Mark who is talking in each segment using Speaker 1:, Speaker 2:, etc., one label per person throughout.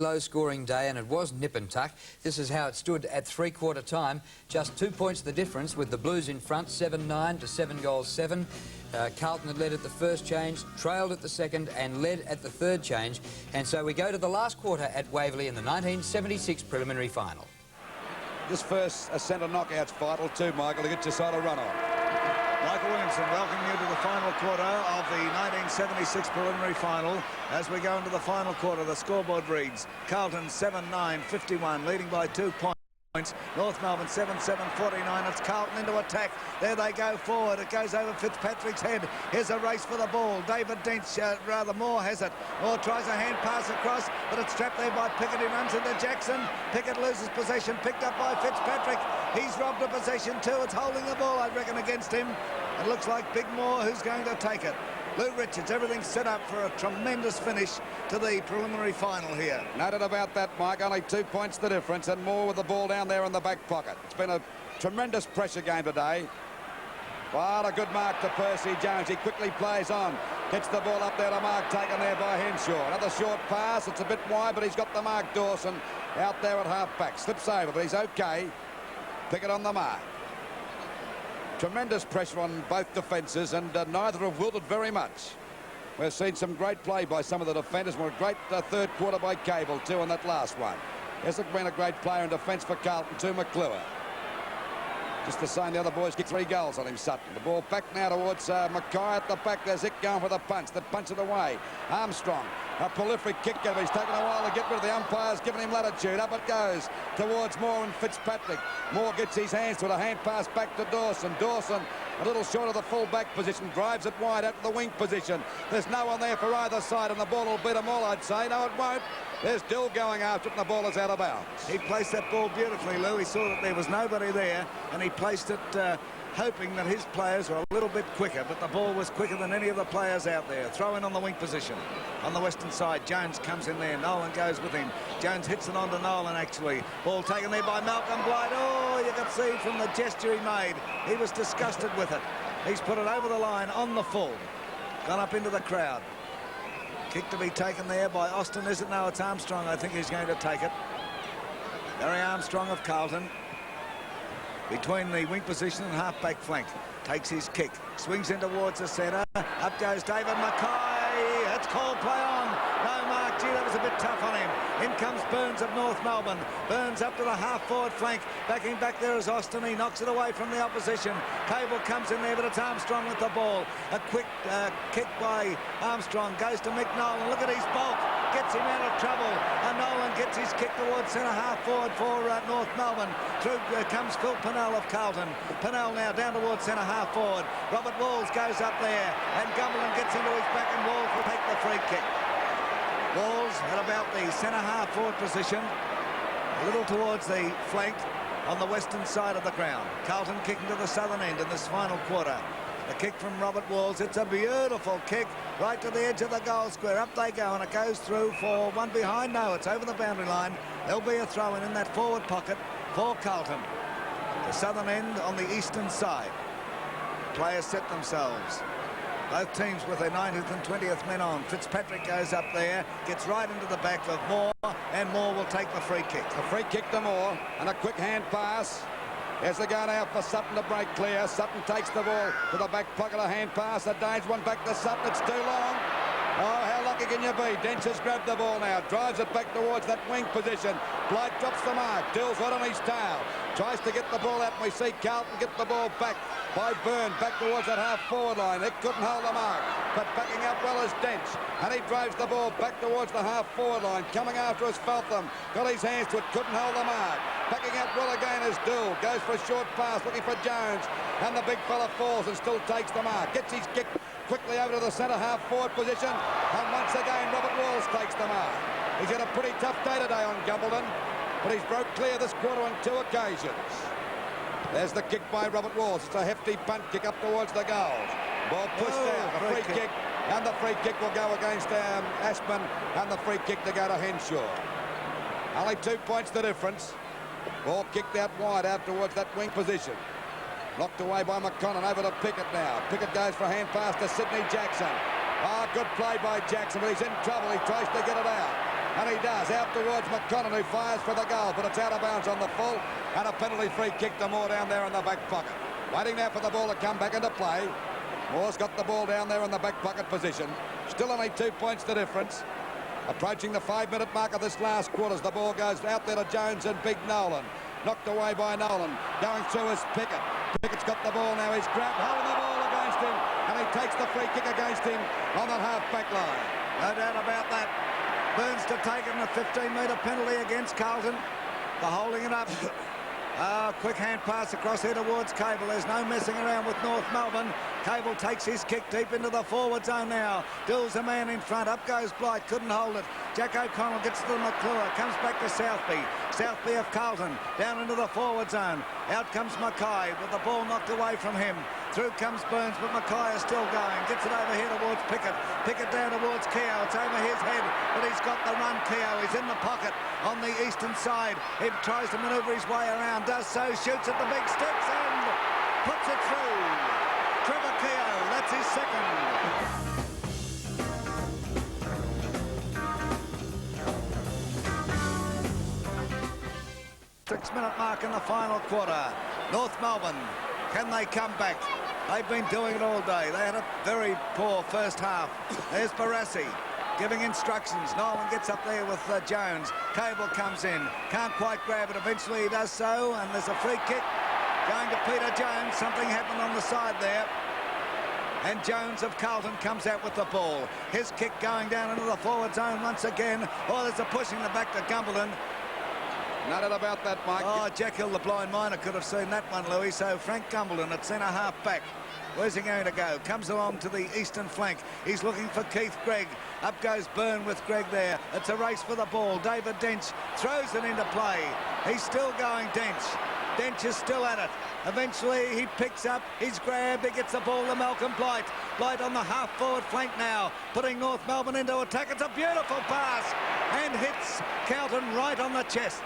Speaker 1: Low-scoring day, and it was nip and tuck. This is how it stood at three-quarter time. Just 2 points the difference, with the Blues in front, 7-9 to 7-7. Carlton had led at the first change, trailed at the second, and led at the third change. And so we go to the last quarter at Waverley in the 1976 preliminary final.
Speaker 2: This first centre knockout's vital too, Michael, to get your side a run on.
Speaker 3: Michael Williamson welcoming you to the final quarter of the 1976 preliminary final. As we go into the final quarter, the scoreboard reads Carlton 7-9-51, leading by 2 points. North Melbourne 7-7-49. It's Carlton into attack. There they go forward. It goes over Fitzpatrick's head. Here's a race for the ball. David Dench, Moore has it. Moore tries a hand pass across, but it's trapped there by Pickett. He runs into Jackson. Pickett loses possession, picked up by Fitzpatrick. He's robbed a possession too. It's holding the ball, I reckon, against him. It looks like Big Moore who's going to take it. Lou Richards, everything set up for a tremendous finish to the preliminary final here.
Speaker 2: Noted about that, Mike, only 2 points the difference, and Moore with the ball down there in the back pocket. It's been a tremendous pressure game today. But a good mark to Percy Jones. He quickly plays on. Gets the ball up there to mark, taken there by Henshaw. Another short pass. It's a bit wide, but he's got the mark. Dawson out there at half-back. Slips over, but he's okay. Pickett on the mark. Tremendous pressure on both defences, and neither have wilted very much. We've seen some great play by some of the defenders. A great third quarter by Cable too on that last one. Hasn't been a great player in defence for Carlton too, McClure. Just the same, the other boys kicked 3 goals on him, Sutton. The ball back now towards Mackay at the back. There's Zick going for the punch. They punch it away. Armstrong, a prolific kick. He's taken a while to get rid of the umpires, giving him latitude. Up it goes towards Moore and Fitzpatrick. Moore gets his hands to it. A hand pass back to Dawson. Dawson, a little short of the full-back position, drives it wide out to the wing position. There's no one there for either side, and the ball will beat them all, I'd say. No, it won't. There's Dill going after it, and the ball is out of bounds.
Speaker 3: He placed that ball beautifully, Lou. He saw that there was nobody there, and he placed it hoping that his players were a little bit quicker, but the ball was quicker than any of the players out there. Throw in on the wing position. On the western side, Jones comes in there. Nolan goes with him. Jones hits it on to Nolan, actually. Ball taken there by Malcolm Blight. Oh, you could see from the gesture he made, he was disgusted with it. He's put it over the line on the full. Gone up into the crowd. Kick to be taken there by Austin, is it? No, it's Armstrong. I think he's going to take it. Barry Armstrong of Carlton. Between the wing position and half-back flank. Takes his kick. Swings in towards the centre. Up goes David Mackay. It's called play on. No mark. Gee, that was a bit tough on him. In comes Burns of North Melbourne. Burns up to the half-forward flank. Backing back there is Austin. He knocks it away from the opposition. Cable comes in there, but it's Armstrong with the ball. A quick kick by Armstrong. Goes to Mick Nolan. Look at his bulk. Gets him out of trouble. And Nolan gets his kick towards centre half-forward for North Melbourne. Through comes Phil Pennell of Carlton. Pennell now down towards centre half-forward. Robert Walls goes up there. And Gumberland gets into his back, and Walls will take the free kick. Walls at about the centre half-forward position. A little towards the flank on the western side of the ground. Carlton kicking to the southern end in this final quarter. A kick from Robert Walls. It's a beautiful kick right to the edge of the goal square. Up they go, and it goes through for one behind. No, it's over the boundary line. There'll be a throw-in in that forward pocket for Carlton. The southern end on the eastern side. Players set themselves. Both teams with their 90th and 20th men on. Fitzpatrick goes up there, gets right into the back of Moore, and Moore will take the free kick.
Speaker 2: A free kick to Moore, and a quick hand pass. There's the gun out for Sutton to break clear. Sutton takes the ball to the back pocket. A hand pass. A dangerous one back to Sutton. It's too long. Oh, how lucky can you be? Dench has grabbed the ball now. Drives it back towards that wing position. Blight drops the mark. Dill's right on his tail. Tries to get the ball out, and we see Carlton get the ball back by Byrne, back towards that half-forward line. It couldn't hold the mark, but backing up well as Dench. And he drives the ball back towards the half-forward line. Coming after us, Feltham. Got his hands to it, couldn't hold the mark. Backing up well again is Dill. Goes for a short pass, looking for Jones. And the big fella falls and still takes the mark. Gets his kick quickly over to the centre half-forward position. And once again, Robert Walls takes the mark. He's had a pretty tough day today on Gumbalton, but he's broke clear this quarter on 2 occasions. There's the kick by Robert Walls. It's a hefty punt kick up towards the goals. Ball pushed out. A free kick. And the free kick will go against Ashman, and the free kick to go to Henshaw. Only 2 points the difference. Ball kicked out wide out towards that wing position. Knocked away by McConnell. Over to Pickett now. Pickett goes for a hand pass to Sydney Jackson. Ah, good play by Jackson, but he's in trouble. He tries to get it out. And he does, out towards McConnell, who fires for the goal, but it's out of bounds on the full, and a penalty free kick to Moore down there in the back pocket. Waiting now for the ball to come back into play. Moore's got the ball down there in the back pocket position. Still only 2 points the difference. Approaching the 5-minute mark of this last quarter as the ball goes out there to Jones and Big Nolan. Knocked away by Nolan. Going through is Pickett. Pickett's got the ball now. He's grabbed hold of the ball against him, and he takes the free kick against him on that half-back line.
Speaker 3: No doubt about that. Burns to take it in a 15-metre penalty against Carlton. They're holding it up. Quick hand pass across here towards Cable. There's no messing around with North Melbourne. Cable takes his kick deep into the forward zone now. Dill's a man in front. Up goes Blight. Couldn't hold it. Jack O'Connell gets to the McClure. Comes back to Southby. Southby of Carlton. Down into the forward zone. Out comes Mackay with the ball knocked away from him. Through comes Burns, but Mackay is still going. Gets it over here towards Pickett. Pickett down towards Keogh. It's over his head, but he's got the run, Keogh. He's in the pocket on the eastern side. He tries to manoeuvre his way around. Does so. Shoots at the big sticks and puts it through. Trevor Keogh, that's his second. Six-minute mark in the final quarter. North Melbourne, can they come back? They've been doing it all day. They had a very poor first half. There's Barassi giving instructions. Nolan gets up there with Jones. Cable comes in. Can't quite grab it. Eventually he does so, and there's a free kick going to Peter Jones. Something happened on the side there. And Jones of Carlton comes out with the ball. His kick going down into the forward zone once again. Oh, there's a push in the back to Gumbleton.
Speaker 2: No doubt about that, Mike.
Speaker 3: Oh, Jack Hill, the blind miner, could have seen that one, Louis. So Frank Gumbleton at centre half back. Where's he going to go? Comes along to the eastern flank. He's looking for Keith Gregg. Up goes Byrne with Gregg there. It's a race for the ball. David Dench throws it into play. He's still going, Dench. Dench is still at it. Eventually he picks up, he's grabbed, he gets the ball to Malcolm Blight. Blight on the half-forward flank now, putting North Melbourne into attack. It's a beautiful pass and hits Carlton right on the chest.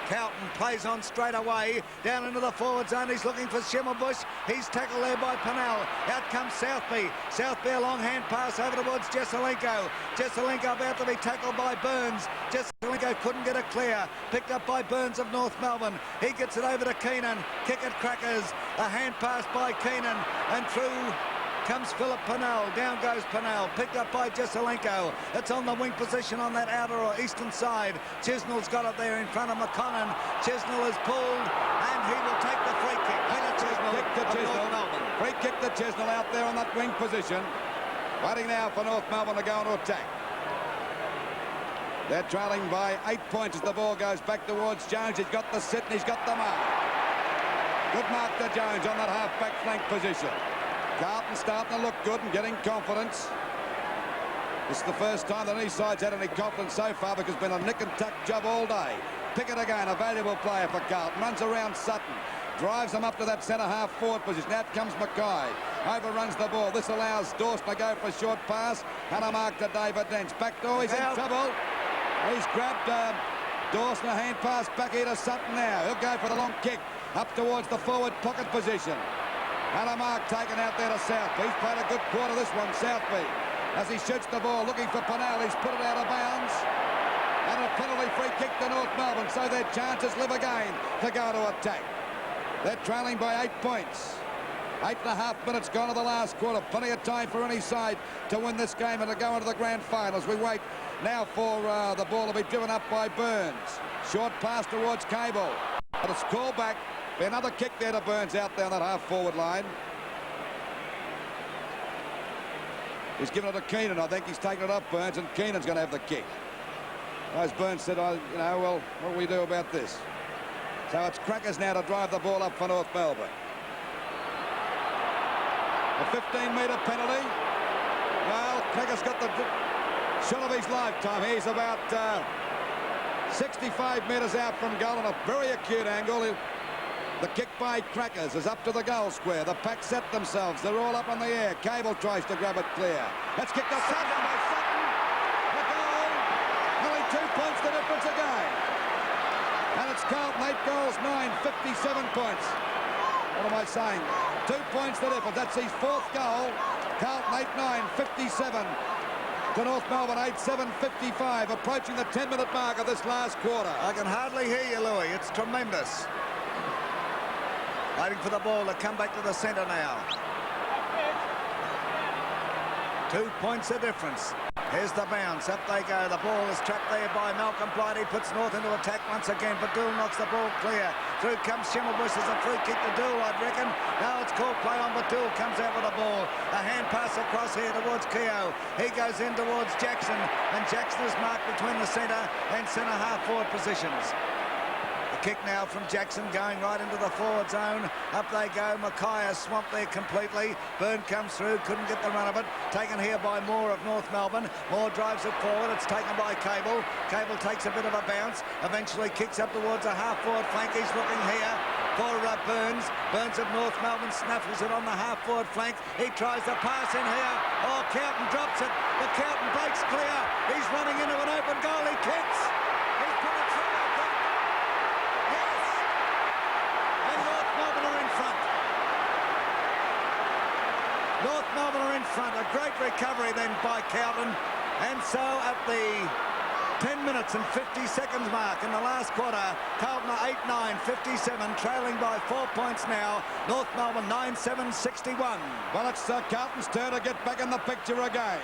Speaker 3: Carlton plays on straight away, down into the forward zone. He's looking for Schimmelbusch. He's tackled there by Pennell. Out comes Southby. Southby, a long hand pass over towards Jesselenko. Jesselenko about to be tackled by Burns. Jesselenko couldn't get it clear. Picked up by Burns of North Melbourne. He gets it over to Keenan. Kick it crackers. A hand pass by Keenan. And through comes Philip Pennell. Down goes Pennell. Picked up by Jesselenko. It's on the wing position on that outer or eastern side. Chisnell's got it there in front of McConnell. Chisnell is pulled and he will take the free kick.
Speaker 2: Free kick to Chisnell out there on that wing position. Waiting now for North Melbourne to go into attack. They're trailing by 8 points as the ball goes back towards Jones. He's got the sit and he's got the mark. Good mark to Jones on that half-back flank position. Carlton starting to look good and getting confidence. This is the first time that any side's had any confidence so far because it's been a nick and tuck job all day. Pickett again, a valuable player for Carlton. Runs around Sutton. Drives them up to that centre half forward position. Out comes Mackay. Overruns the ball. This allows Dawson to go for a short pass. And a mark to David Dench. Backdoor, he's in trouble. He's grabbed Dawson, a hand pass back here to Sutton now. He'll go for the long kick up towards the forward pocket position. And a mark taken out there to Southby. He's played a good quarter this one, Southby. As he shoots the ball, looking for Pennell. He's put it out of bounds. And a penalty free kick to North Melbourne. So their chances live again to go to attack. They're trailing by 8 points. 8.5 minutes gone to the last quarter. Plenty of time for any side to win this game and to go into the grand finals. We wait now for the ball to be driven up by Burns. Short pass towards Cable. But it's called back. Be another kick there to Burns out there on that half-forward line. He's given it to Keenan. I think he's taken it up, Burns, and Keenan's going to have the kick. As Burns said, well, what do we do about this? So it's Crackers now to drive the ball up for North Melbourne. A 15-metre penalty. Well, Crackers got the shot of his lifetime. He's about 65 metres out from goal on a very acute angle. The kick by Crackers is up to the goal square. The pack set themselves. They're all up on the air. Cable tries to grab it clear. It's kicked off Sutton by Sutton. The goal. Only 2 points the difference again. And it's Carlton 8 goals, 9, 57 points. What am I saying? 2 points the difference. That's his 4th goal. Carlton 8, 9, 57. to North Melbourne, 8:7:55, approaching the 10-minute mark of this last quarter.
Speaker 3: I can hardly hear you, Louis. It's tremendous. Waiting for the ball to come back to the centre now. 2 points of difference. Here's the bounce. Up they go. The ball is trapped there by Malcolm Blighty. Puts North into attack once again. Badul knocks the ball clear. Through comes Schimmelbusch. There's a free kick to Badul, I'd reckon. Now it's called play on. Badul comes out with the ball. A hand pass across here towards Keogh. He goes in towards Jackson. And Jackson is marked between the centre and centre half forward positions. Kick now from Jackson going right into the forward zone. Up they go. Mackay is swamped there completely. Byrne comes through, couldn't get the run of it. Taken here by Moore of North Melbourne. Moore drives it forward. It's taken by Cable. Cable takes a bit of a bounce. Eventually kicks up towards a half forward flank. He's looking here for Burns. Burns of North Melbourne snaffles it on the half forward flank. He tries to pass in here. Oh, Carlton drops it. But Carlton breaks clear. He's running into an open goal. He kicks. He's put it through. North Melbourne are in front. A great recovery then by Carlton. And so at the 10 minutes and 50 seconds mark in the last quarter, Carlton are 8-9-57, trailing by 4 points now. North Melbourne 9-7-61.
Speaker 2: Well, it's Carlton's turn to get back in the picture again.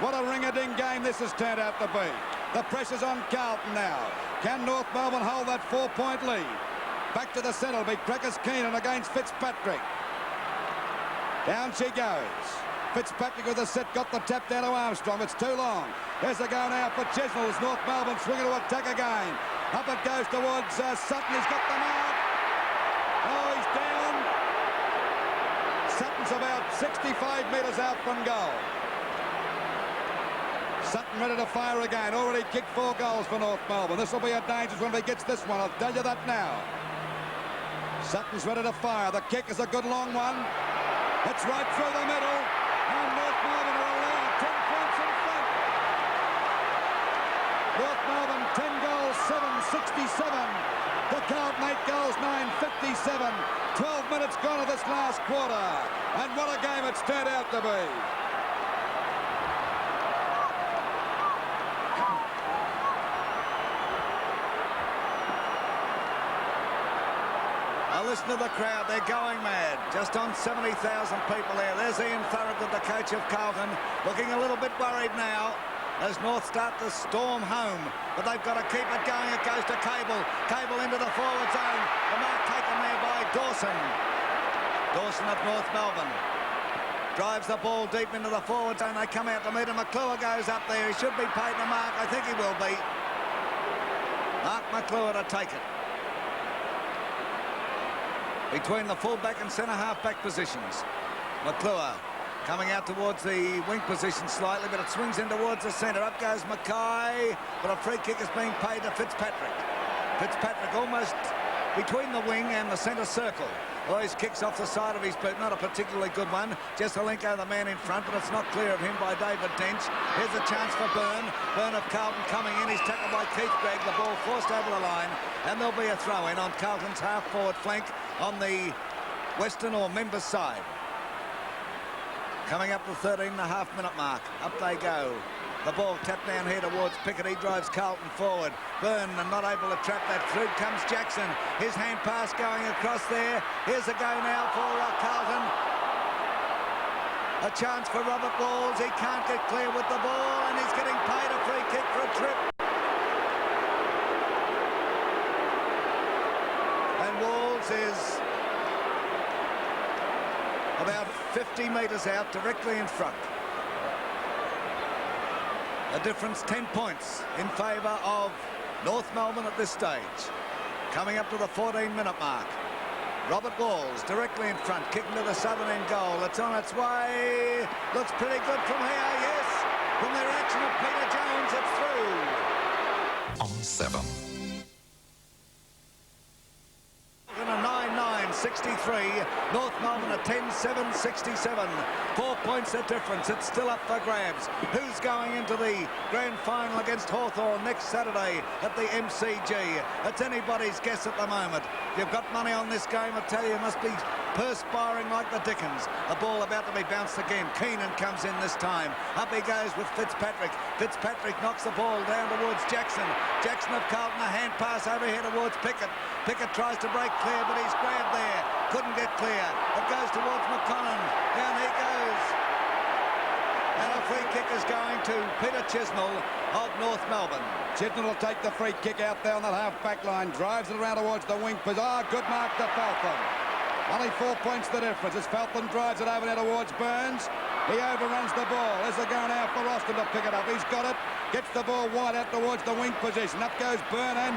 Speaker 2: What a ring-a-ding game this has turned out to be. The pressure's on Carlton now. Can North Melbourne hold that 4-point lead? Back to the centre will be Crackers Keenan against Fitzpatrick. Down she goes. Fitzpatrick with a set, got the tap down to Armstrong. It's too long. There's a go now for Chesnell. North Melbourne swinging to attack again. Up it goes towards Sutton. He's got them out. Oh, he's down. Sutton's about 65 metres out from goal. Sutton ready to fire again. Already kicked 4 goals for North Melbourne. This will be a dangerous one if he gets this one. I'll tell you that now. Sutton's ready to fire. The kick is a good long one. It's right through the middle, and North Melbourne are allowed 10 points in front. North Melbourne 10 goals, 7-67. The Carlton 8 goals, 9-57. 12 minutes gone of this last quarter, and what a game it's turned out to be.
Speaker 3: Listen to the crowd, they're going mad. Just on 70,000 people there. There's Ian Thorogood, the coach of Carlton, looking a little bit worried now as North start to storm home. But they've got to keep it going. It goes to Cable. Cable into the forward zone. The mark taken there by Dawson. Dawson of North Melbourne drives the ball deep into the forward zone. They come out to meet him. McClure goes up there. He should be paid the mark. I think he will be. Mark McClure to take it. Between the fullback and centre half-back positions. McClure coming out towards the wing position slightly, but it swings in towards the centre. Up goes Mackay, but a free kick is being paid to Fitzpatrick. Fitzpatrick almost between the wing and the centre circle. Well, his kicks off the side of his boot, not a particularly good one. Jesselenko, the man in front, but it's not clear of him by David Dench. Here's a chance for Byrne. Byrne of Carlton coming in. He's tackled by Keith Gregg. The ball forced over the line, and there'll be a throw-in on Carlton's half-forward flank on the Western or Members side. Coming up to the 13.5-minute mark. Up they go. The ball tapped down here towards Pickett. He drives Carlton forward. Byrne not able to trap that. Through comes Jackson. His hand pass going across there. Here's a go now for Carlton. A chance for Robert Walls. He can't get clear with the ball, and he's getting paid a free kick for a trip. And Walls is about 50 metres out, directly in front. A difference 10 points in favour of North Melbourne at this stage. Coming up to the 14-minute mark. Robert Walls directly in front, kicking to the southern end goal. It's on its way. Looks pretty good from here, yes. From the reaction of Peter Jones, it's through.
Speaker 4: On 7.
Speaker 3: In a 9-9-63, North Melbourne a 10-7-67. 4 points the difference. It's still up for grabs. Who's going into the grand final against Hawthorn next Saturday at the MCG? It's anybody's guess at the moment. If you've got money on this game, I tell you, you must be perspiring like the dickens. The ball about to be bounced again. Keenan comes in this time. Up he goes with Fitzpatrick. Fitzpatrick knocks the ball down towards Jackson. Jackson of Carlton, a hand pass over here towards Pickett. Pickett tries to break clear, but he's grabbed there. Couldn't get clear. It goes towards McConnell. Down he goes. And a free kick is going to Peter Chisnell of North Melbourne.
Speaker 2: Chisnell will take the free kick out there on that half-back line. Drives it around towards the wing. Good mark to Falcon. Only 4 points the difference as Falcon drives it over there towards Burns. He overruns the ball. As they're going out for Austin to pick it up. He's got it. Gets the ball wide out towards the wing position. Up goes Byrne and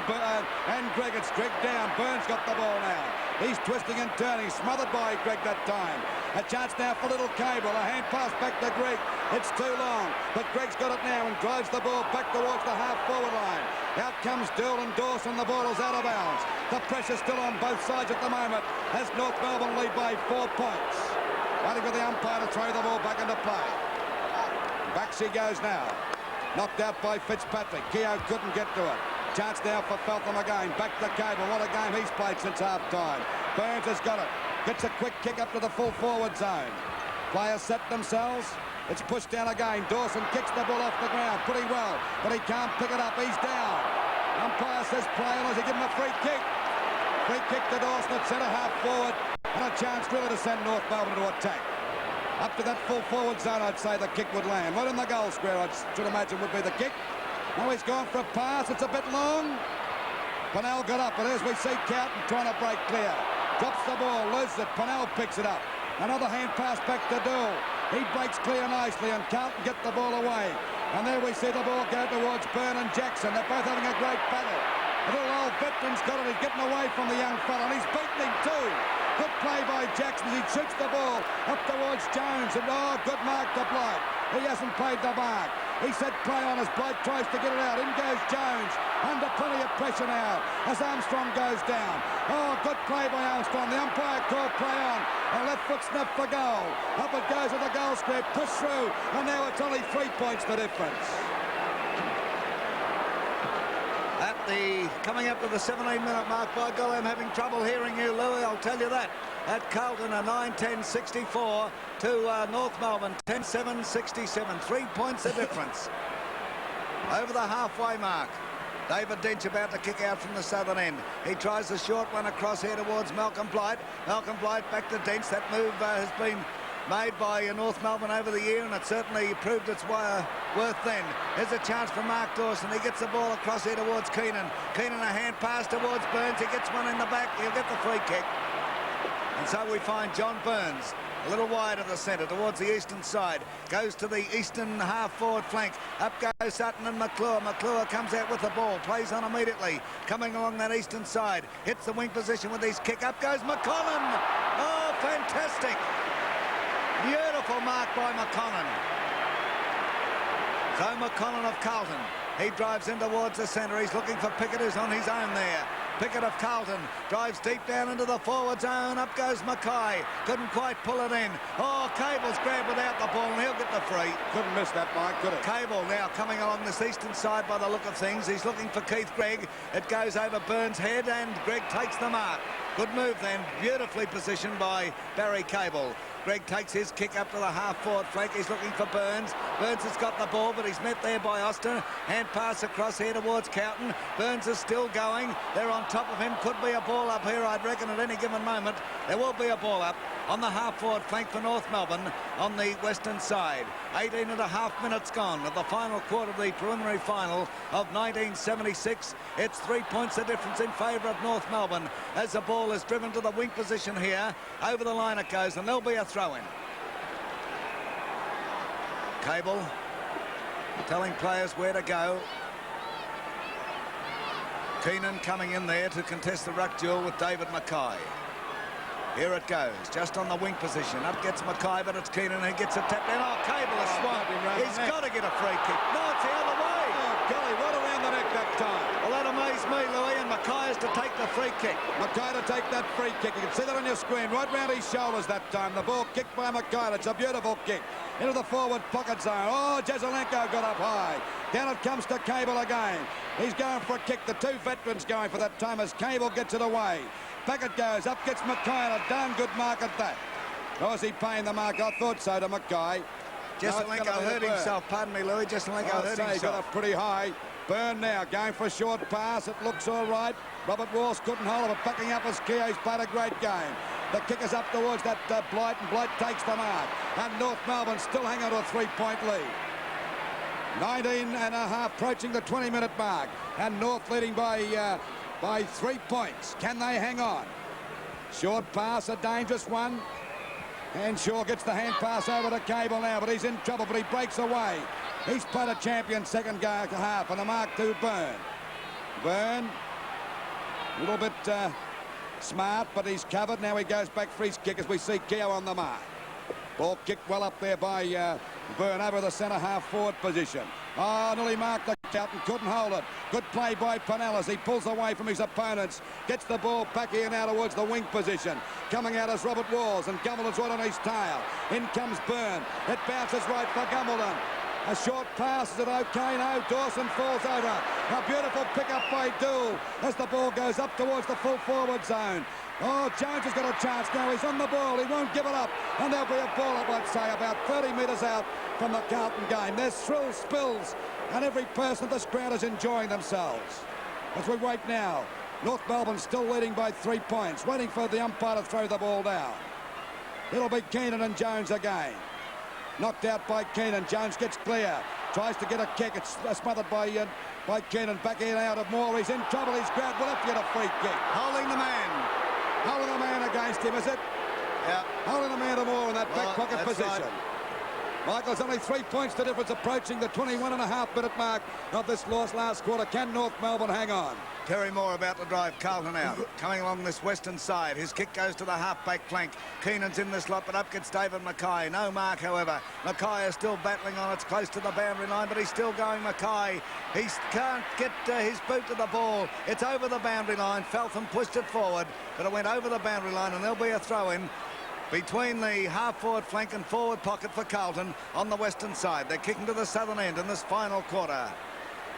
Speaker 2: Greg. It's Greg down. Burns got the ball now. He's twisting and turning. Smothered by Greg that time. A chance now for little Cable. A hand pass back to Greg. It's too long. But Greg's got it now and drives the ball back towards the half-forward line. Out comes Dill and Dawson. The ball is out of bounds. The pressure's still on both sides at the moment as North Melbourne lead by 4 points. Waiting for the umpire to throw the ball back into play. Back she goes now. Knocked out by Fitzpatrick. Keogh couldn't get to it. Chance now for Feltham again. Back to Cable. What a game he's played since half-time. Burns has got it. Gets a quick kick up to the full forward zone. Players set themselves. It's pushed down again. Dawson kicks the ball off the ground pretty well, but he can't pick it up. He's down. Umpire says play on as he give him a free kick. Free kick to Dawson at centre half forward, and a chance really to send North Melbourne to attack. Up to that full forward zone, I'd say the kick would land. Right in the goal square, I should imagine would be the kick. Now he's gone for a pass. It's a bit long. Pennell got up, and as we see Carlton trying to break clear. Drops the ball, loses it. Pennell picks it up. Another hand pass back to Dool. He breaks clear nicely, and Carlton get the ball away. And there we see the ball go towards Byrne and Jackson. They're both having a great battle. The little old veteran's got it. He's getting away from the young fella, and he's beaten him too. Good play by Jackson. He shoots the ball up towards Jones, and good mark to Blight. He hasn't paid the mark. He said play on as Blight tries to get it out. In goes Jones, under plenty of pressure now as Armstrong goes down. Good play by Armstrong. The umpire called play on. A left foot snap for goal. Up it goes to the goal square, push through, and now it's only 3 points the difference.
Speaker 3: Coming up to the 17-minute mark, by golly, I'm having trouble hearing you, Louis, I'll tell you that. At Carlton, a 9-10-64 to North Melbourne, 10-7-67. 3 points the difference. Over the halfway mark. David Dench about to kick out from the southern end. He tries the short one across here towards Malcolm Blight. Malcolm Blight back to Dench. That move has been made by North Melbourne over the year, and it certainly proved its worth then. There's a chance for Mark Dawson. He gets the ball across here towards Keenan. Keenan, a hand pass towards Burns. He gets one in the back. He'll get the free kick. And so we find John Burns a little wide of the centre towards the eastern side. Goes to the eastern half-forward flank. Up goes Sutton and McClure. McClure comes out with the ball. Plays on immediately. Coming along that eastern side. Hits the wing position with his kick. Up goes McConnell. Oh, fantastic. Beautiful mark by McConnell. So McConnell of Carlton. He drives in towards the centre. He's looking for Pickett, who's on his own there. Pickett of Carlton drives deep down into the forward zone. Up goes Mackay. Couldn't quite pull it in. Cable's grabbed without the ball, and he'll get the free.
Speaker 2: Couldn't miss that, Mike, could it?
Speaker 3: Cable now coming along this eastern side by the look of things. He's looking for Keith Gregg. It goes over Burns' head, and Gregg takes the mark. Good move then. Beautifully positioned by Barry Cable. Gregg takes his kick up to the half-forward flank. He's looking for Burns. Burns has got the ball, but he's met there by Austin. Hand pass across here towards Carlton. Burns is still going. They're on top of him. Could be a ball up here, I'd reckon, at any given moment. There will be a ball up on the half-forward flank for North Melbourne on the western side. 18 and a half minutes gone of the final quarter of the preliminary final of 1976. It's 3 points the difference in favour of North Melbourne as the ball is driven to the wing position here. Over the line it goes, and there'll be a throw-in. Cable telling players where to go. Keenan coming in there to contest the ruck duel with David Mackay. Here it goes, just on the wing position. Up gets Mackay, but it's Keenan who gets it tapped in. Cable is swamped. He's got to get a free kick. No, it's the other way.
Speaker 2: Golly, right around the neck that time.
Speaker 3: Well, that amazed me, Louis, and Mackay is to take the free kick.
Speaker 2: Mackay to take that free kick. You can see that on your screen, right round his shoulders that time. The ball kicked by Mackay. It's a beautiful kick into the forward pocket zone. Oh, Jazelenko got up high. Down it comes to Cable again. He's going for a kick. The two veterans going for that time as Cable gets it away. Back it goes. Up gets Mackay, and a darn good mark at that. Oh, is he paying the mark? I thought so to Mackay.
Speaker 3: Jazelenko hurt himself. Pardon me, Louis. Jazelenko hurt himself.
Speaker 2: Got up pretty high. Byrne now going for a short pass. It looks all right. Robert Walsh couldn't hold it, but backing up as Keogh. He's played a great game. The kick is up towards that Blight, and Blight takes the mark. And North Melbourne still hanging to a 3-point lead. 19 and a half, approaching the 20-minute mark. And North leading by 3 points. Can they hang on? Short pass, a dangerous one. Henshaw gets the hand pass over to Cable now, but he's in trouble, but he breaks away. He's played a champion second half, and the mark to Byrne. Byrne, a little bit smart, but he's covered. Now he goes back for his kick as we see Keogh on the mark. Ball kicked well up there by Byrne over the centre half forward position. Oh, nearly marked the Carlton, couldn't hold it. Good play by Pennell as he pulls away from his opponents. Gets the ball back here now towards the wing position. Coming out is Robert Walls, and Gumbleton's right on his tail. In comes Byrne. It bounces right for Gumbleton. A short pass, is it okay? No, Dawson falls over. A beautiful pick-up by Dool as the ball goes up towards the full forward zone. Oh, Jones has got a chance now. He's on the ball. He won't give it up. And there'll be a ball up, I'd say, about 30 metres out from the Carlton game. There's thrills, spills, and every person at this ground is enjoying themselves. As we wait now, North Melbourne still leading by 3 points, waiting for the umpire to throw the ball down. It'll be Keenan and Jones again. Knocked out by Keenan. Jones gets clear. Tries to get a kick. It's smothered by Keenan. Back in out of Moore. He's in trouble. He's grabbed. Will have to get a free kick.
Speaker 3: Holding the man.
Speaker 2: Holding the man against him, is it?
Speaker 3: Yeah.
Speaker 2: Holding the man to Moore in that back pocket position.
Speaker 3: Right.
Speaker 2: Michael's only 3 points to difference, approaching the 21.5-minute mark of this last quarter. Can North Melbourne hang on?
Speaker 3: Terry Moore about to drive Carlton out. Coming along this western side. His kick goes to the half-back flank. Keenan's in this lot, but up gets David Mackay. No mark, however. Mackay is still battling on. It's close to the boundary line, but he's still going Mackay. He can't get his boot to the ball. It's over the boundary line. Feltham pushed it forward, but it went over the boundary line, and there'll be a throw-in between the half-forward flank and forward pocket for Carlton on the western side. They're kicking to the southern end in this final quarter.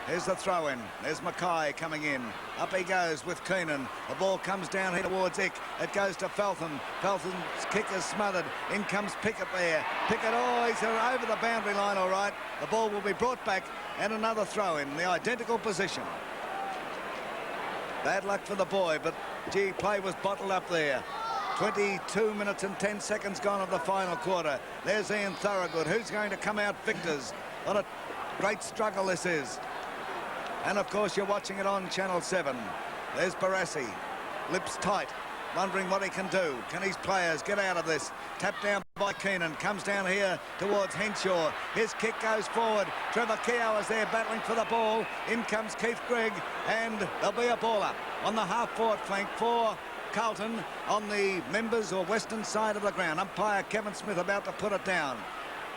Speaker 3: Here's the throw-in. There's Mackay coming in. Up he goes with Keenan. The ball comes down here towards Ick. It goes to Feltham. Feltham's kick is smothered. In comes Pickett there. Pickett, oh, he's over the boundary line, all right. The ball will be brought back, and another throw-in. The identical position. Bad luck for the boy, but, gee, play was bottled up there. 22 minutes and 10 seconds gone of the final quarter. There's Ian Thorogood. Who's going to come out victors? What a great struggle this is. And, of course, you're watching it on Channel 7. There's Barassi. Lips tight, wondering what he can do. Can his players get out of this? Tapped down by Keenan. Comes down here towards Henshaw. His kick goes forward. Trevor Keogh is there battling for the ball. In comes Keith Grigg. And there'll be a ball up on the half-forward flank for Carlton on the members or western side of the ground. Umpire Kevin Smith about to put it down.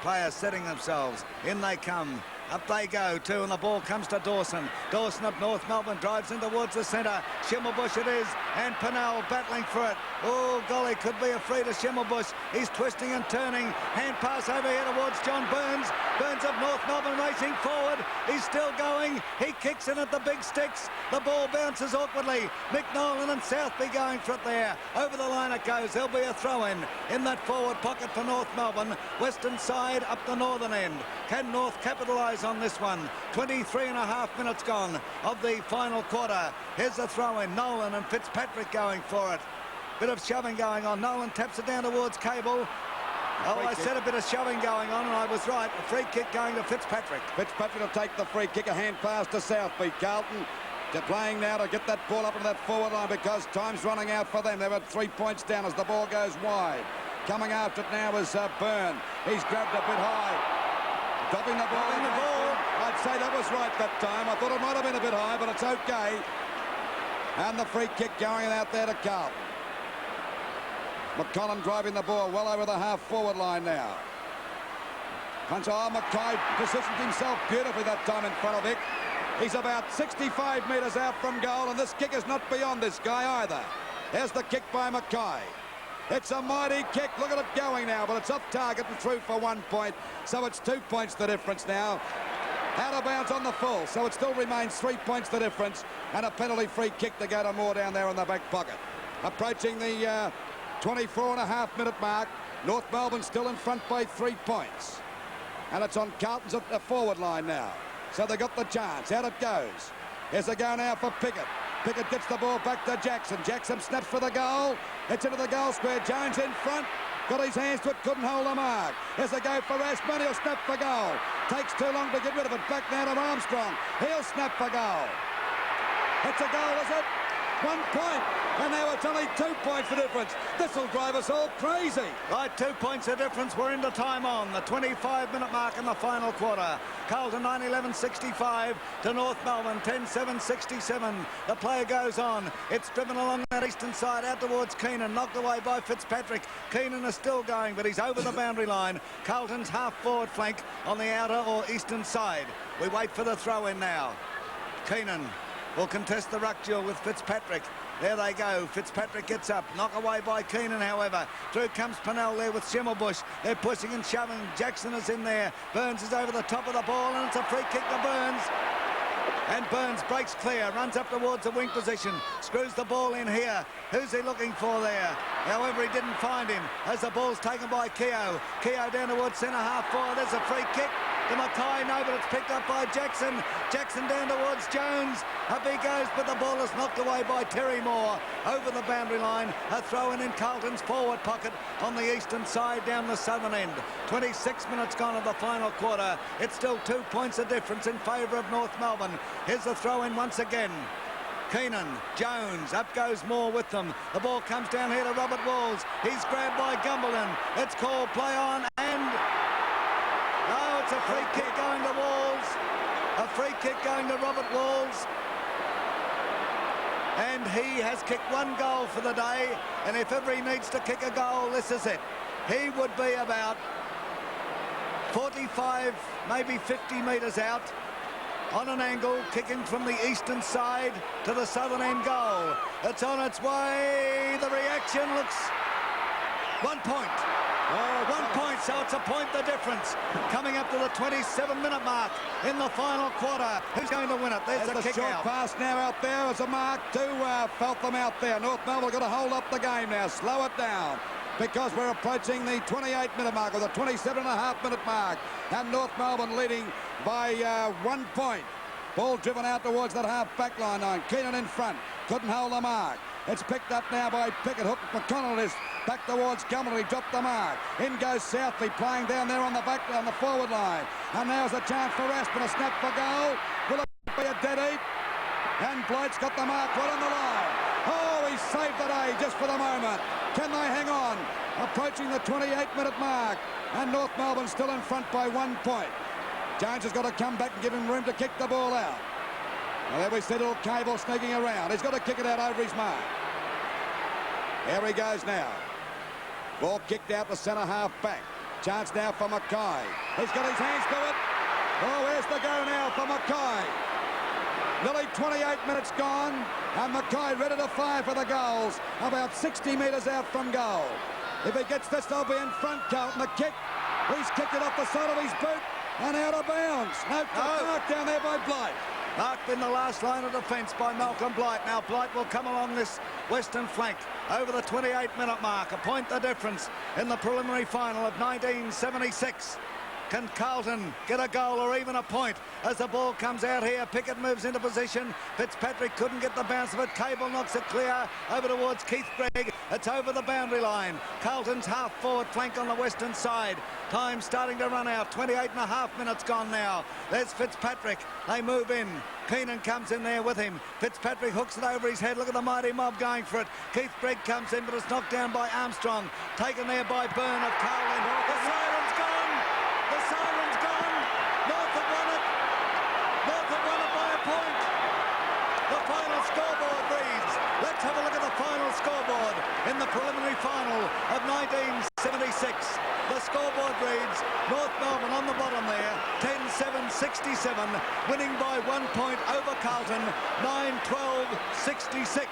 Speaker 3: Players setting themselves. In they come. Up they go too, and the ball comes to Dawson. Dawson of North Melbourne drives in towards the centre. Schimmelbusch it is, and Pennell battling for it. Oh, golly, could be a free to Schimmelbusch. He's twisting and turning. Hand pass over here towards John Burns. Burns of North Melbourne racing forward. He's still going. He kicks in at the big sticks. The ball bounces awkwardly. Mick Nolan and Southby going for it there. Over the line it goes. There'll be a throw-in that forward pocket for North Melbourne. Western side up the northern end. Can North capitalise on this one? 23.5 minutes gone of the final quarter. Here's a throw-in. Nolan and Fitzpatrick going for it. Bit of shoving going on. Nolan taps it down towards Cable. Oh, I said a bit of shoving going on, and I was right. A free kick going to Fitzpatrick.
Speaker 2: Fitzpatrick will take the free kick. A hand pass to Southby. Carlton, they're playing now to get that ball up into that forward line because time's running out for them. They're at 3 points down as the ball goes wide. Coming after it now is Byrne. He's grabbed a bit high. Dropping the ball. I'd say that was right that time. I thought it might have been a bit high, but it's okay. And the free kick going out there to Carlton. McCollum driving the ball well over the half-forward line now. Mackay positioned himself beautifully that time in front of Ick. He's about 65 metres out from goal, and this kick is not beyond this guy either. There's the kick by Mackay. It's a mighty kick. Look at it going now, but it's off target and through for 1 point. So it's 2 points the difference now. Out of bounds on the full, so it still remains 3 points the difference, and a penalty-free kick to go to Moore down there in the back pocket. Approaching the 24.5-minute mark. North Melbourne still in front by 3 points. And it's on Carlton's at the forward line now. So they got the chance. Out it goes. Here's a go now for Pickett. Pickett gets the ball back to Jackson. Jackson snaps for the goal. It's into the goal square. Jones in front. Got his hands to it. Couldn't hold the mark. Here's a go for Ashman. He'll snap for goal. Takes too long to get rid of it. Back now to Armstrong. He'll snap for goal. It's a goal, is it? 1 point. And now it's only 2 points the difference. This will drive us all crazy.
Speaker 3: Right, 2 points the difference. We're into time on the 25-minute mark in the final quarter. Carlton 9-11-65 to North Melbourne 10-7-67. The play goes on. It's driven along that eastern side out towards Keenan. Knocked away by Fitzpatrick. Keenan is still going, but he's over the boundary line. Carlton's half-forward flank on the outer or eastern side. We wait for the throw-in now. Keenan will contest the ruck duel with Fitzpatrick. There they go. Fitzpatrick gets up. Knock away by Keenan, however. Through comes Pennell there with Schimmelbusch. They're pushing and shoving. Jackson is in there. Burns is over the top of the ball, and it's a free kick to Burns. And Burns breaks clear, runs up towards the wing position, screws the ball in here. Who's he looking for there? However, he didn't find him as the ball's taken by Keogh. Keogh down towards centre half forward. There's a free kick to Mackay. No, but it's picked up by Jackson. Jackson down towards Jones. Up he goes, but the ball is knocked away by Terry Moore over the boundary line. A throw in Carlton's forward pocket on the eastern side down the southern end. 26 minutes gone of the final quarter. It's still 2 points of difference in favour of North Melbourne. Here's the throw in once again. Keenan, Jones, up goes Moore with them. The ball comes down here to Robert Walls. He's grabbed by Gumberland. It's called play on, and no, it's a free kick going to Walls. A free kick going to Robert Walls. And he has kicked 1 goal for the day, and if ever he needs to kick a goal, this is it. He would be about 45, maybe 50 metres out on an angle, kicking from the eastern side to the southern end goal. It's on its way. The reaction looks 1 point. 1 point, so it's a point the difference. Coming up to the 27-minute mark in the final quarter. Who's going to win it? There's the kick
Speaker 2: short
Speaker 3: out.
Speaker 2: pass now out there as a mark to Feltham out there. North Melbourne got to hold up the game now. Slow it down, because we're approaching the 28-minute mark or the 27.5-minute mark. And North Melbourne leading by 1 point. Ball driven out towards that half-back line. Keenan in front. Couldn't hold the mark. It's picked up now by Pickett. Hook McConnell is back towards Gummerly. Dropped the mark. In goes Southby, playing down there on the forward line. And now's a chance for Aspen. A snap for goal. Will it be a dead heat? And Blight's got the mark right on the line. Oh, he saved the day just for the moment. Can they hang on? Approaching the 28-minute mark. And North Melbourne still in front by 1 point. Jones has got to come back and give him room to kick the ball out. Well, there we see little Cable sneaking around. He's got to kick it out over his mark. Here he goes now. Ball kicked out to centre half back. Chance now for Mackay. He's got his hands to it. Oh, where's the go now for Mackay? Nearly 28 minutes gone, and Mackay ready to fire for the goals. About 60 metres out from goal. If he gets this, they'll be in front. Carlton, the kick. He's kicked it off the side of his boot and out of bounds. No, mark down there by Blight.
Speaker 3: Marked in the last line of defence by Malcolm Blight. Now Blight will come along this western flank over the 28-minute mark. A point the difference in the preliminary final of 1976. Can Carlton get a goal or even a point as the ball comes out here? Pickett moves into position. Fitzpatrick couldn't get the bounce of it. Cable knocks it clear over towards Keith Gregg. It's over the boundary line. Carlton's half-forward flank on the western side. Time starting to run out. 28.5 minutes gone now. There's Fitzpatrick. They move in. Keenan comes in there with him. Fitzpatrick hooks it over his head. Look at the mighty mob going for it. Keith Gregg comes in, but it's knocked down by Armstrong. Taken there by Byrne of Carlton. The siren's gone. The siren's gone. North have won it. North have won it by a point. The final scoreboard reads. Let's have a look at the final scoreboard in the preliminary final of 19. 76. The scoreboard reads North Melbourne on the bottom there, 10-7-67, winning by 1 point over Carlton, 9-12-66.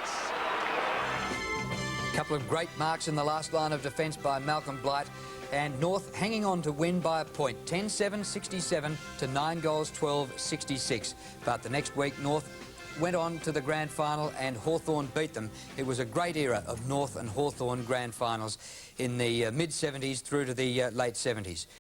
Speaker 1: A couple of great marks in the last line of defence by Malcolm Blight, and North hanging on to win by a point, 10-7-67 to 9 goals, 12-66. But the next week, North went on to the grand final and Hawthorn beat them. It was a great era of North and Hawthorn grand finals in the mid-70s through to the late 70s.